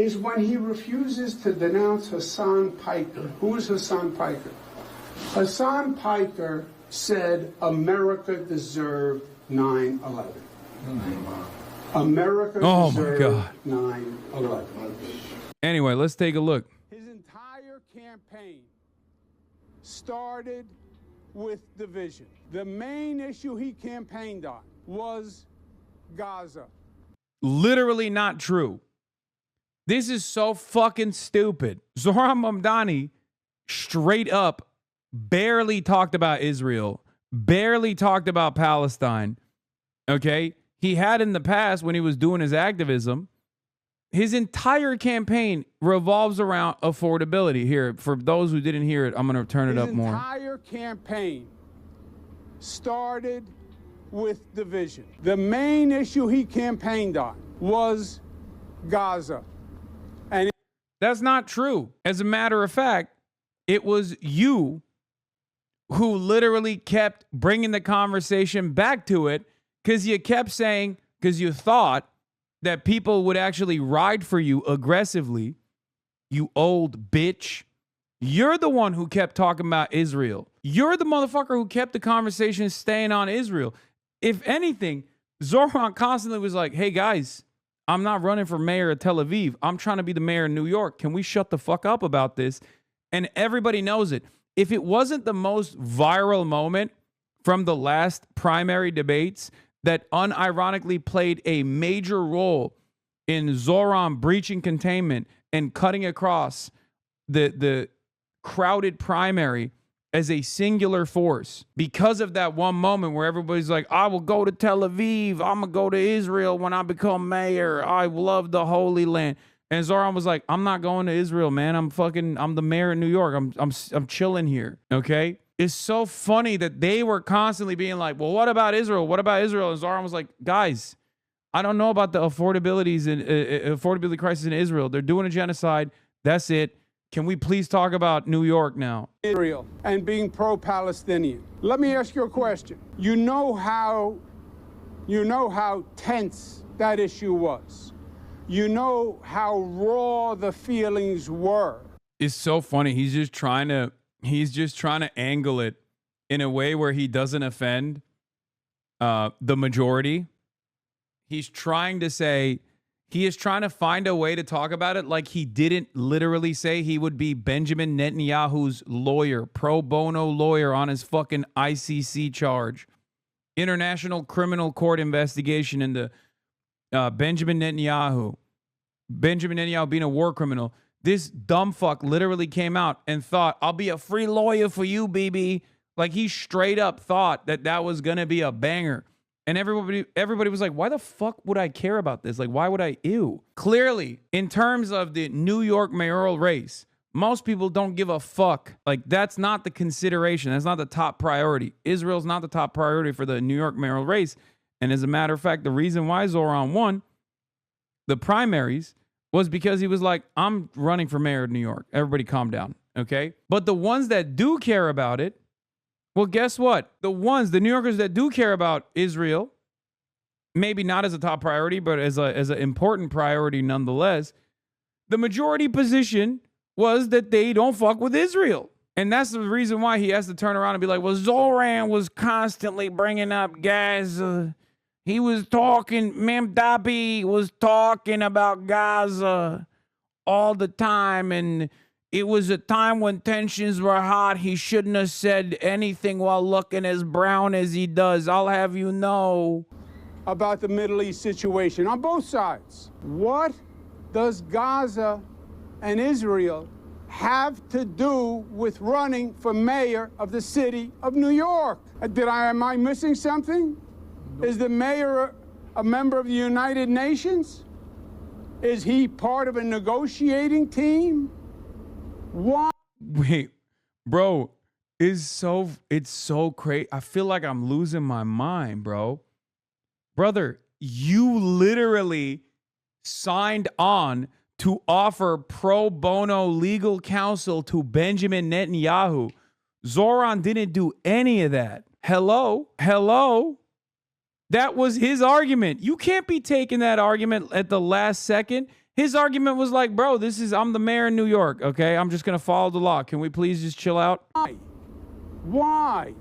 is when he refuses to denounce Hasan Piker. Who is Hasan Piker? Hasan Piker said America deserved 9/11. America deserved 9/11. Anyway, let's take a look. His entire campaign started with division. The main issue he campaigned on was Gaza. Literally not true. This is so fucking stupid. Zohran Mamdani straight up barely talked about Israel, barely talked about Palestine. Okay? He had in the past when he was doing his activism. His entire campaign revolves around affordability. Here, for those who didn't hear it, I'm going to turn it up more. His entire campaign started with division. The main issue he campaigned on was Gaza. And that's not true. As a matter of fact, it was you who literally kept bringing the conversation back to it because you kept saying, because you thought that people would actually ride for you aggressively, you old bitch. You're the one who kept talking about Israel. You're the motherfucker who kept the conversation staying on Israel. If anything, Zohran constantly was like, hey guys, I'm not running for mayor of Tel Aviv. I'm trying to be the mayor of New York. Can we shut the fuck up about this? And everybody knows it. If it wasn't the most viral moment from the last primary debates that unironically played a major role in Zohran breaching containment and cutting across the crowded primary as a singular force, because of that one moment where everybody's like, I will go to Tel Aviv. I'm going to go to Israel when I become mayor. I love the Holy Land. And Zohran was like, I'm not going to Israel, man. I'm the mayor of New York. I'm chilling here. Okay. It's so funny that they were constantly being like, well, what about Israel? What about Israel? And Zohran was like, guys, I don't know about the affordability crisis in Israel. They're doing a genocide. That's it. Can we please talk about New York now? Israel and being pro-Palestinian. Let me ask you a question. You know how tense that issue was. You know how raw the feelings were. It's so funny. He's just trying to angle it in a way where he doesn't offend the majority. He is trying to find a way to talk about it like he didn't literally say he would be Benjamin Netanyahu's lawyer, pro bono lawyer on his fucking ICC charge. International Criminal Court investigation into Benjamin Netanyahu being a war criminal. This dumb fuck literally came out and thought, I'll be a free lawyer for you, BB. Like he straight up thought that was going to be a banger. And everybody was like, why the fuck would I care about this? Like, why would I? Ew. Clearly, in terms of the New York mayoral race, most people don't give a fuck. Like, that's not the consideration. That's not the top priority. Israel's not the top priority for the New York mayoral race. And as a matter of fact, the reason why Zohran won the primaries was because he was like, I'm running for mayor of New York. Everybody calm down, okay? But the ones that do care about it, well, guess what? The New Yorkers that do care about Israel, maybe not as a top priority, but as an important priority nonetheless, the majority position was that they don't fuck with Israel. And that's the reason why he has to turn around and be like, well, Zohran was constantly bringing up Gaza. He was talking, Mamdani was talking about Gaza all the time, and it was a time when tensions were hot. He shouldn't have said anything while looking as brown as he does. I'll have you know. About the Middle East situation on both sides. What does Gaza and Israel have to do with running for mayor of the city of New York? Am I missing something? Is the mayor a member of the United Nations? Is he part of a negotiating team? Why? Wait, bro, it's so crazy. I feel like I'm losing my mind, bro. Brother, you literally signed on to offer pro bono legal counsel to Benjamin Netanyahu. Zohran didn't do any of that. Hello? That was his argument. You can't be taking that argument at the last second His argument was like, bro, I'm the mayor in New York, okay? I'm just going to follow the law. Can we please just chill out? Why? Why?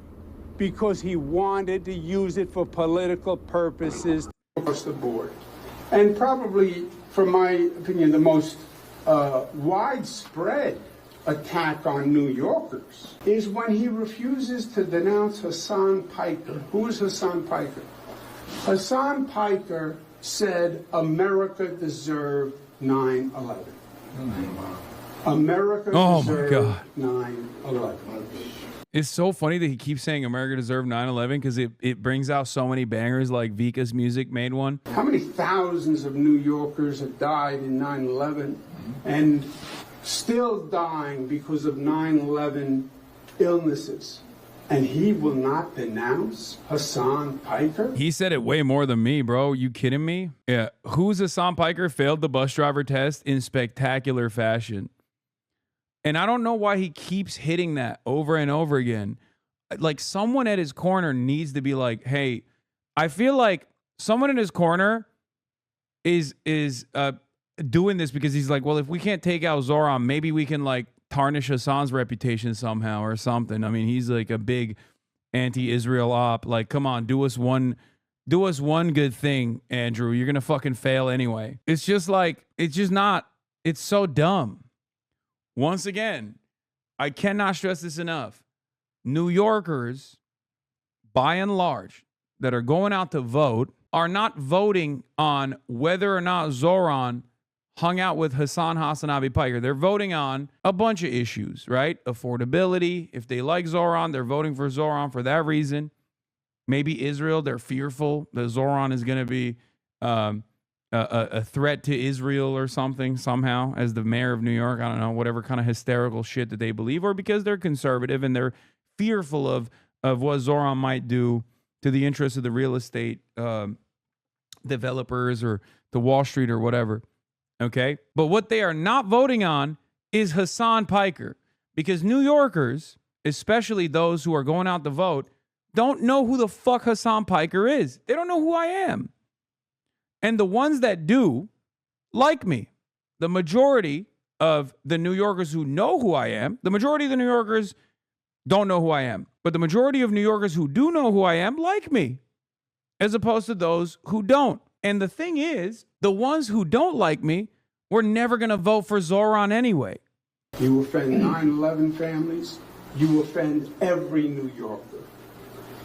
Because he wanted to use it for political purposes across the board. And probably, from my opinion, the most widespread attack on New Yorkers is when he refuses to denounce Hasan Piker. Who is Hasan Piker? Hasan Piker said America deserved 9/11. America deserved 9/11. It's so funny that he keeps saying America deserved 9/11 because it brings out so many bangers, like Vika's Music made one. How many thousands of New Yorkers have died in 9/11 and still dying because of 9/11 illnesses? And he will not denounce Hasan Piker? He said it way more than me, bro. You kidding me? Yeah. Who's Hasan Piker? Failed the bus driver test in spectacular fashion. And I don't know why he keeps hitting that over and over again. Like, someone at his corner needs to be like, hey, I feel like someone in his corner is doing this because he's like, well, if we can't take out Zohran, maybe we can like tarnish Hasan's reputation somehow or something. I mean, he's like a big anti-Israel op. Like, come on, do us one good thing, Andrew. You're gonna fucking fail anyway. It's just like, it's just not. It's so dumb. Once again, I cannot stress this enough. New Yorkers, by and large, that are going out to vote are not voting on whether or not Zohran hung out with HasanAbi Piker. They're voting on a bunch of issues, right? Affordability. If they like Zohran, they're voting for Zohran for that reason. Maybe Israel, they're fearful that Zohran is going to be a threat to Israel or something somehow as the mayor of New York. I don't know, whatever kind of hysterical shit that they believe, or because they're conservative and they're fearful of what Zohran might do to the interests of the real estate developers or the Wall Street or whatever. Okay. But what they are not voting on is Hasan Piker, because New Yorkers, especially those who are going out to vote, don't know who the fuck Hasan Piker is. They don't know who I am. And the ones that do like me. The majority of the New Yorkers who know who I am, the majority of the New Yorkers don't know who I am. But the majority of New Yorkers who do know who I am like me, as opposed to those who don't. And the thing is, the ones who don't like me were never going to vote for Zohran anyway. You offend 9/11 families, you offend every New Yorker.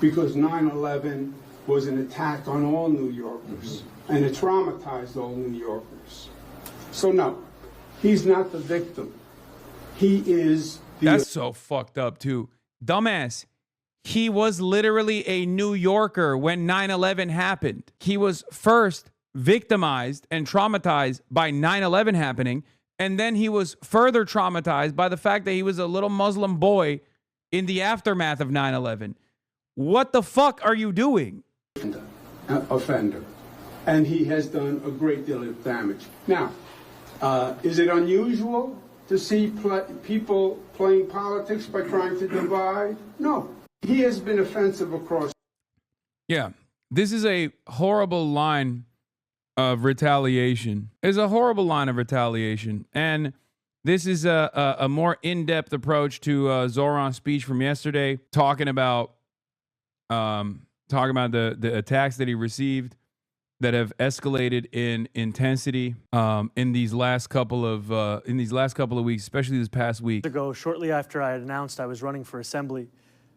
Because 9/11 was an attack on all New Yorkers, and it traumatized all New Yorkers. So no, he's not the victim. He is the... That's so fucked up too. Dumbass. He was literally a New Yorker when 9/11 happened. He was first victimized and traumatized by 9/11 happening, and then he was further traumatized by the fact that he was a little Muslim boy in the aftermath of 9/11. What the fuck are you doing? Offender. And he has done a great deal of damage. Now, is it unusual to see people playing politics by trying to divide? No. He has been offensive across. Yeah, this is a horrible line of retaliation. It's a horrible line of retaliation. And this is a more in-depth approach to Zohran's speech from yesterday, talking about the attacks that he received that have escalated in intensity in these last couple of weeks, especially this past week. Ago, shortly after I had announced I was running for assembly,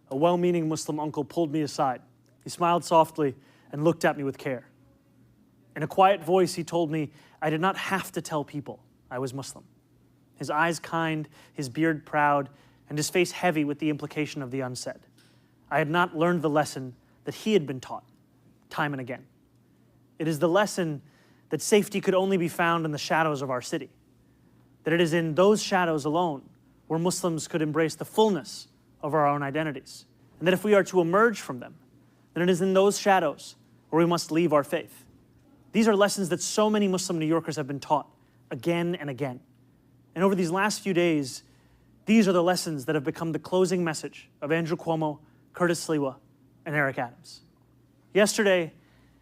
a well-meaning Muslim uncle pulled me aside. He smiled softly and looked at me with care. In a quiet voice, he told me I did not have to tell people I was Muslim. His eyes kind, his beard proud, and his face heavy with the implication of the unsaid. I had not learned the lesson that he had been taught, time and again. It is the lesson that safety could only be found in the shadows of our city, that it is in those shadows alone where Muslims could embrace the fullness of our own identities, and that if we are to emerge from them, then it is in those shadows where we must leave our faith. These are lessons that so many Muslim New Yorkers have been taught again and again. And over these last few days, these are the lessons that have become the closing message of Andrew Cuomo, Curtis Sliwa, and Eric Adams. Yesterday,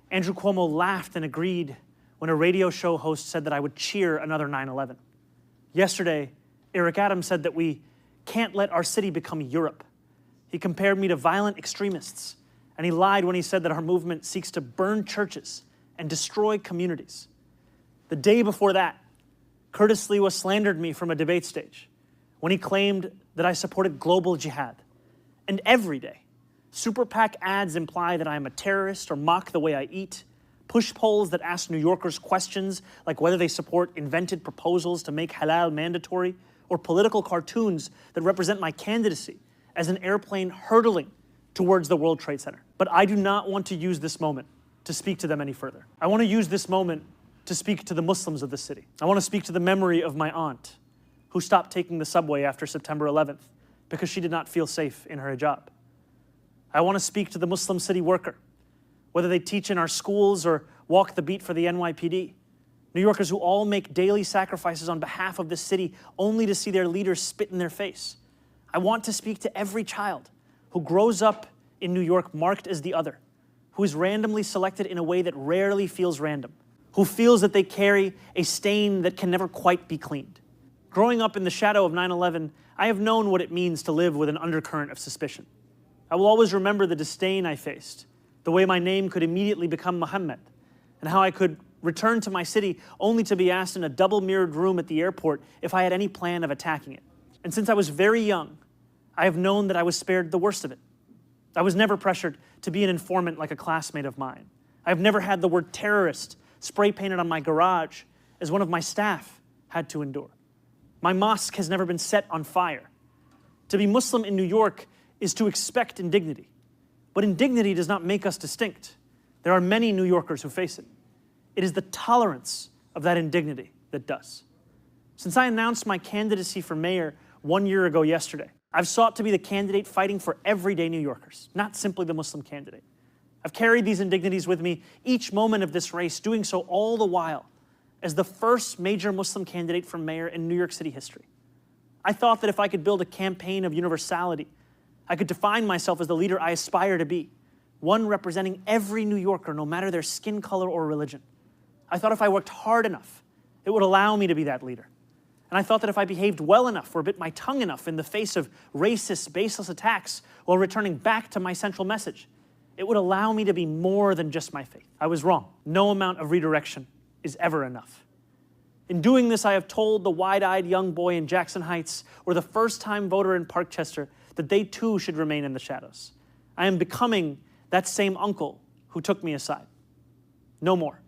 Andrew Cuomo laughed and agreed when when a radio show host said that I would cheer another 9/11. Yesterday, Eric Adams said that we can't let our city become Europe. He compared me to violent extremists, and he lied when he said that our movement seeks to burn churches and destroy communities. The day before that, Curtis Lewa slandered me from a debate stage when he claimed that I supported global jihad. And every day, Super PAC ads imply that I am a terrorist or mock the way I eat, push polls that ask New Yorkers questions like whether they support invented proposals to make halal mandatory, or political cartoons that represent my candidacy as an airplane hurtling towards the World Trade Center. But I do not want to use this moment to speak to them any further. I want to use this moment to speak to the Muslims of the city. I want to speak to the memory of my aunt, who stopped taking the subway after September 11th because she did not feel safe in her hijab. I want to speak to the Muslim city worker, whether they teach in our schools or walk the beat for the NYPD. New Yorkers who all make daily sacrifices on behalf of this city only to see their leaders spit in their face. I want to speak to every child who grows up in New York marked as the other, who is randomly selected in a way that rarely feels random, who feels that they carry a stain that can never quite be cleaned. Growing up in the shadow of 9/11, I have known what it means to live with an undercurrent of suspicion. I will always remember the disdain I faced, the way my name could immediately become Muhammad, and how I could return to my city only to be asked in a double-mirrored room at the airport if I had any plan of attacking it. And since I was very young, I have known that I was spared the worst of it. I was never pressured to be an informant like a classmate of mine. I have never had the word terrorist spray painted on my garage as one of my staff had to endure. My mosque has never been set on fire. To be Muslim in New York is to expect indignity. But indignity does not make us distinct. There are many New Yorkers who face it. It is the tolerance of that indignity that does. Since I announced my candidacy for mayor 1 year ago yesterday, I've sought to be the candidate fighting for everyday New Yorkers, not simply the Muslim candidate. I've carried these indignities with me each moment of this race, doing so all the while as the first major Muslim candidate for mayor in New York City history. I thought that if I could build a campaign of universality, I could define myself as the leader I aspire to be, one representing every New Yorker, no matter their skin color or religion. I thought if I worked hard enough, it would allow me to be that leader. And I thought that if I behaved well enough or bit my tongue enough in the face of racist, baseless attacks while returning back to my central message, it would allow me to be more than just my faith. I was wrong. No amount of redirection is ever enough. In doing this, I have told the wide-eyed young boy in Jackson Heights or the first-time voter in Parkchester that they too should remain in the shadows. I am becoming that same uncle who took me aside. No more.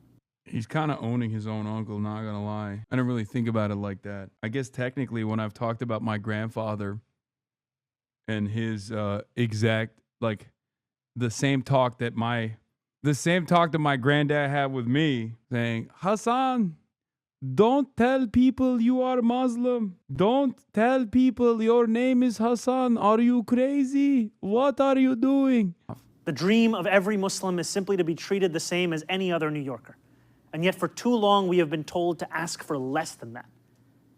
He's kind of owning his own uncle, not gonna lie. I don't really think about it like that. I guess technically when I've talked about my grandfather and his exact, like, the same talk that my granddad had with me, saying, Hasan, don't tell people you are Muslim. Don't tell people your name is Hasan. Are you crazy? What are you doing? The dream of every Muslim is simply to be treated the same as any other New Yorker. And yet for too long we have been told to ask for less than that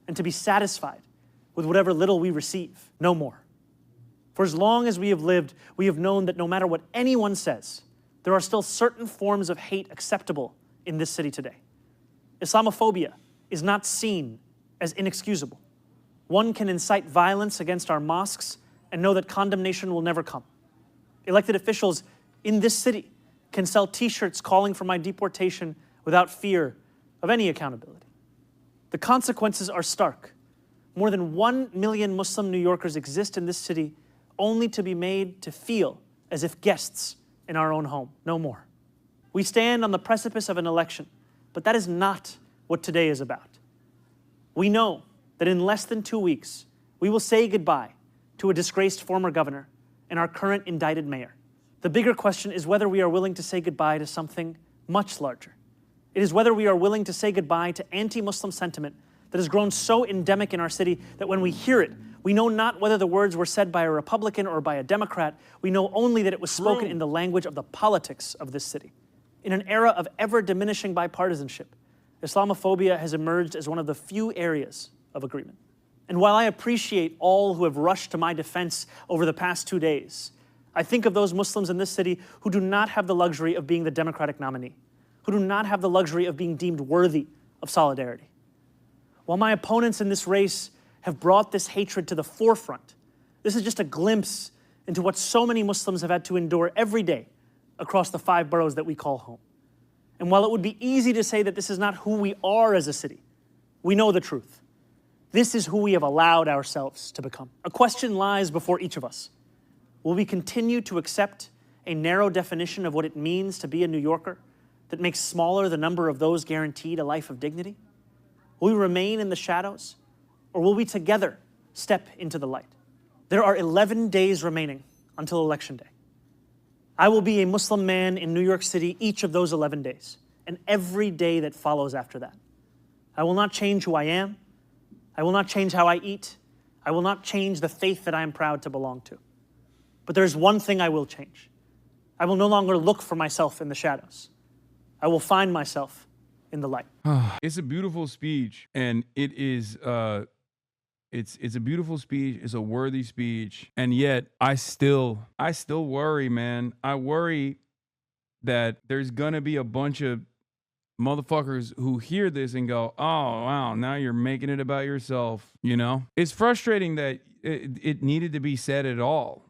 and to be satisfied with whatever little we receive, no more. For as long as we have lived, we have known that no matter what anyone says, there are still certain forms of hate acceptable in this city today. Islamophobia is not seen as inexcusable. One can incite violence against our mosques and know that condemnation will never come. Elected officials in this city can sell T-shirts calling for my deportation without fear of any accountability. The consequences are stark. More than 1 million Muslim New Yorkers exist in this city only to be made to feel as if guests in our own home, no more. We stand on the precipice of an election, but that is not what today is about. We know that in less than 2 weeks, we will say goodbye to a disgraced former governor and our current indicted mayor. The bigger question is whether we are willing to say goodbye to something much larger. It is whether we are willing to say goodbye to anti-Muslim sentiment that has grown so endemic in our city that when we hear it, we know not whether the words were said by a Republican or by a Democrat. We know only that it was spoken in the language of the politics of this city. In an era of ever-diminishing bipartisanship, Islamophobia has emerged as one of the few areas of agreement. And while I appreciate all who have rushed to my defense over the past 2 days, I think of those Muslims in this city who do not have the luxury of being the Democratic nominee, who do not have the luxury of being deemed worthy of solidarity. While my opponents in this race have brought this hatred to the forefront, this is just a glimpse into what so many Muslims have had to endure every day across the 5 boroughs that we call home. And while it would be easy to say that this is not who we are as a city, we know the truth. This is who we have allowed ourselves to become. A question lies before each of us. Will we continue to accept a narrow definition of what it means to be a New Yorker that makes smaller the number of those guaranteed a life of dignity? Will we remain in the shadows, or will we together step into the light? There are 11 days remaining until Election Day. I will be a Muslim man in New York City each of those 11 days, and every day that follows after that. I will not change who I am. I will not change how I eat. I will not change the faith that I am proud to belong to. But there is one thing I will change. I will no longer look for myself in the shadows. I will find myself in the light. It's a beautiful speech, and it is it's a beautiful speech, it's a worthy speech, and yet I still worry, man. I worry that there's gonna be a bunch of motherfuckers who hear this and go, oh wow, now you're making it about yourself. You know, it's frustrating that it needed to be said at all.